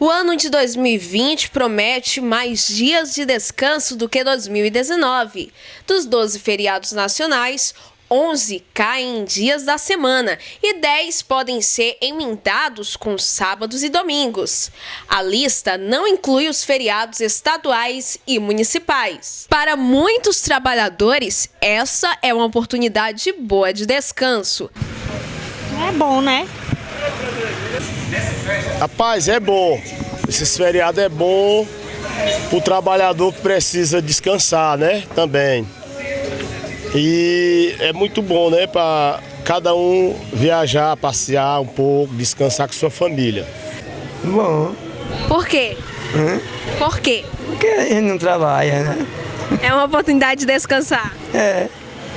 O ano de 2020 promete mais dias de descanso do que 2019. Dos 12 feriados nacionais, 11 caem em dias da semana e 10 podem ser emendados com sábados e domingos. A lista não inclui os feriados estaduais e municipais. Para muitos trabalhadores, essa é uma oportunidade boa de descanso. É bom, né? Rapaz, é bom. Esses feriados é bom o trabalhador que precisa descansar, né? Também. E é muito bom, né? Para cada um viajar, passear um pouco, descansar com sua família. Bom. Por quê? Por quê? Porque a gente não trabalha, né? É uma oportunidade de descansar. É,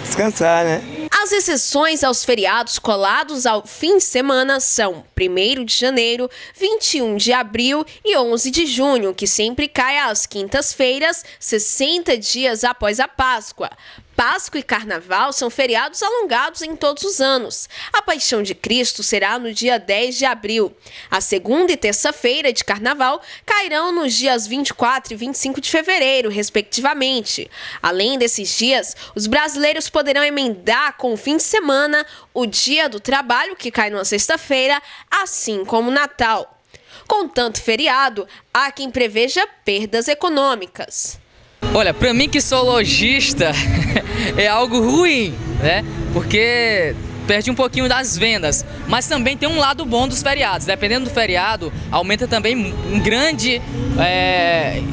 descansar, né? As exceções aos feriados colados ao fim de semana são 1º de janeiro, 21 de abril e 11 de junho, que sempre cai às quintas-feiras, 60 dias após a Páscoa. Páscoa e Carnaval são feriados alongados em todos os anos. A Paixão de Cristo será no dia 10 de abril. A segunda e terça-feira de Carnaval cairão nos dias 24 e 25 de fevereiro, respectivamente. Além desses dias, os brasileiros poderão emendar com o fim de semana o Dia do Trabalho, que cai numa sexta-feira, assim como o Natal. Com tanto feriado, há quem preveja perdas econômicas. Olha, para mim que sou lojista, é algo ruim, né? Porque perde um pouquinho das vendas, mas também tem um lado bom dos feriados. Dependendo do feriado, aumenta também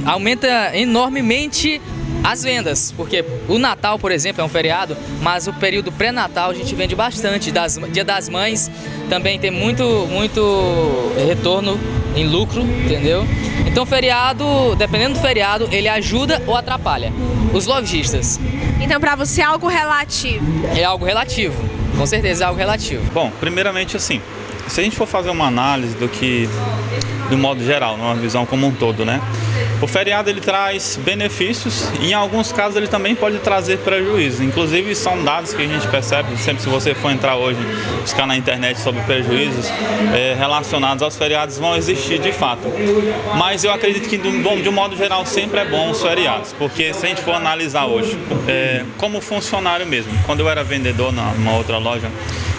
aumenta enormemente as vendas, porque o Natal, por exemplo, é um feriado, mas o período pré-natal a gente vende bastante. Dia das Mães também tem muito retorno em lucro, entendeu? Então feriado, dependendo do feriado, ele ajuda ou atrapalha os lojistas. Então para você é algo relativo? É algo relativo, com certeza é algo relativo. Bom, primeiramente assim, se a gente for fazer uma análise do modo geral, numa visão como um todo, né? O feriado ele traz benefícios e em alguns casos ele também pode trazer prejuízos. Inclusive são dados que a gente percebe, sempre se você for entrar hoje, buscar na internet sobre prejuízos relacionados aos feriados vão existir de fato. Mas eu acredito que de um modo geral sempre é bom os feriados, porque se a gente for analisar hoje, como funcionário mesmo, quando eu era vendedor numa outra loja,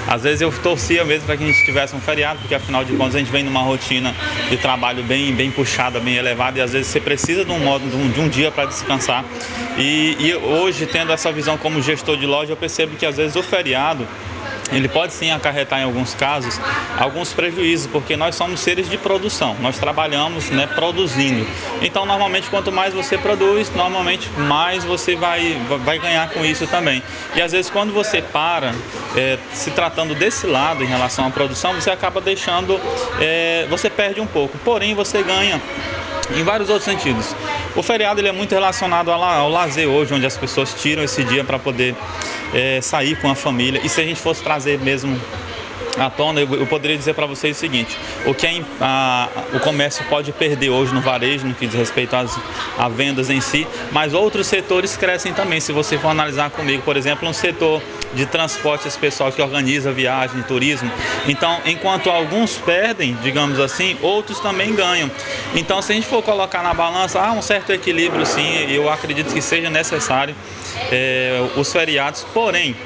às vezes eu torcia mesmo para que a gente tivesse um feriado, porque afinal de contas a gente vem numa rotina de trabalho bem puxada, bem elevada, e às vezes você precisa de um dia para descansar. E hoje, tendo essa visão como gestor de loja, eu percebo que às vezes o feriado ele pode sim acarretar em alguns casos alguns prejuízos, porque nós somos seres de produção, nós trabalhamos, né, produzindo. Então normalmente quanto mais você produz, normalmente mais você vai ganhar com isso também. E às vezes quando você para, se tratando desse lado em relação à produção, você acaba deixando, você perde um pouco, porém você ganha em vários outros sentidos. O feriado ele é muito relacionado ao lazer hoje, onde as pessoas tiram esse dia para poder sair com a família. E se a gente fosse trazer mesmo à tona, eu poderia dizer para vocês o seguinte: o comércio pode perder hoje no varejo, no que diz respeito a vendas em si, mas outros setores crescem também. Se você for analisar comigo, por exemplo, um setor de transporte, esse pessoal que organiza viagem, turismo. Então, enquanto alguns perdem, digamos assim, outros também ganham. Então, se a gente for colocar na balança, há um certo equilíbrio, sim, eu acredito que seja necessário os feriados, porém,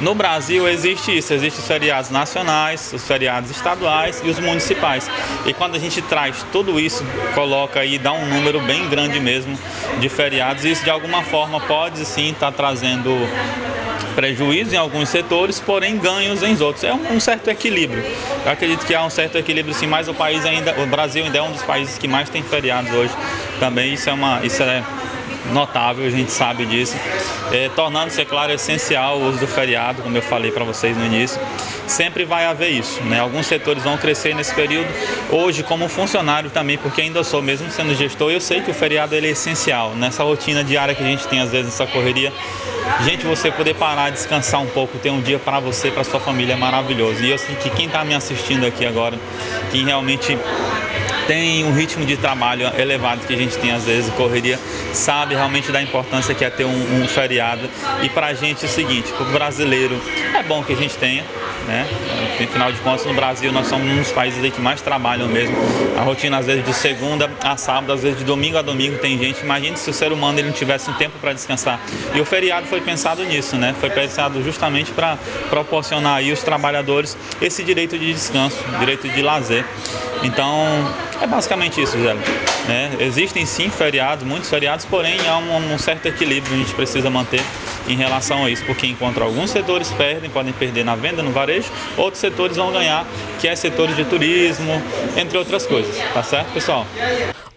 no Brasil existe isso, existem os feriados nacionais, os feriados estaduais e os municipais. E quando a gente traz tudo isso, coloca aí, dá um número bem grande mesmo de feriados, e isso de alguma forma pode sim estar trazendo prejuízo em alguns setores, porém ganhos em outros. É um certo equilíbrio. Eu acredito que há um certo equilíbrio sim, mas o Brasil ainda é um dos países que mais tem feriados hoje também. Isso é notável, a gente sabe disso, tornando-se, é claro, essencial o uso do feriado, como eu falei para vocês no início. Sempre vai haver isso, né? Alguns setores vão crescer nesse período. Hoje, como funcionário também, porque ainda sou, mesmo sendo gestor, eu sei que o feriado ele é essencial. Nessa rotina diária que a gente tem, às vezes, nessa correria, gente, você poder parar, descansar um pouco, ter um dia para você, para sua família é maravilhoso. E eu sei que quem está me assistindo aqui agora, quem realmente tem um ritmo de trabalho elevado que a gente tem às vezes, correria, sabe realmente da importância que é ter um feriado. E pra gente é o seguinte, pro brasileiro é bom que a gente tenha, né? Afinal de contas, no Brasil, nós somos um dos países aí que mais trabalham mesmo. A rotina, às vezes, de segunda a sábado, às vezes de domingo a domingo tem gente. Imagine se o ser humano ele não tivesse um tempo para descansar. E o feriado foi pensado nisso, né? Foi pensado justamente para proporcionar aí aos trabalhadores esse direito de descanso, direito de lazer. Então, é basicamente isso, Zé. Existem sim feriados, muitos feriados, porém há um certo equilíbrio que a gente precisa manter em relação a isso, porque enquanto alguns setores perdem, podem perder na venda, no varejo, outros setores vão ganhar, que é setores de turismo, entre outras coisas. Tá certo, pessoal?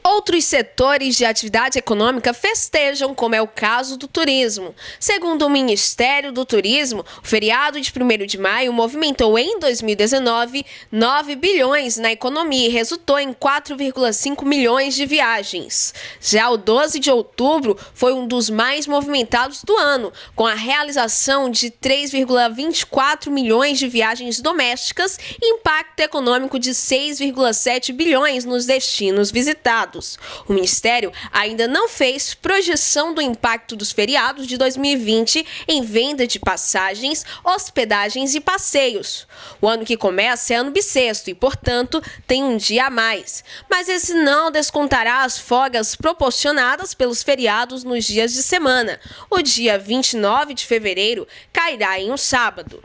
Outros setores de atividade econômica festejam, como é o caso do turismo. Segundo o Ministério do Turismo, o feriado de 1º de maio movimentou em 2019 9 bilhões na economia e resultou em 4,5 milhões de viagens. Já o 12 de outubro foi um dos mais movimentados do ano, com a realização de 3,24 milhões de viagens domésticas e impacto econômico de 6,7 bilhões nos destinos visitados. O Ministério ainda não fez projeção do impacto dos feriados de 2020 em venda de passagens, hospedagens e passeios. O ano que começa é ano bissexto e, portanto, tem um dia a mais. Mas esse não descontará as folgas proporcionadas pelos feriados nos dias de semana. O dia 29 de fevereiro cairá em um sábado.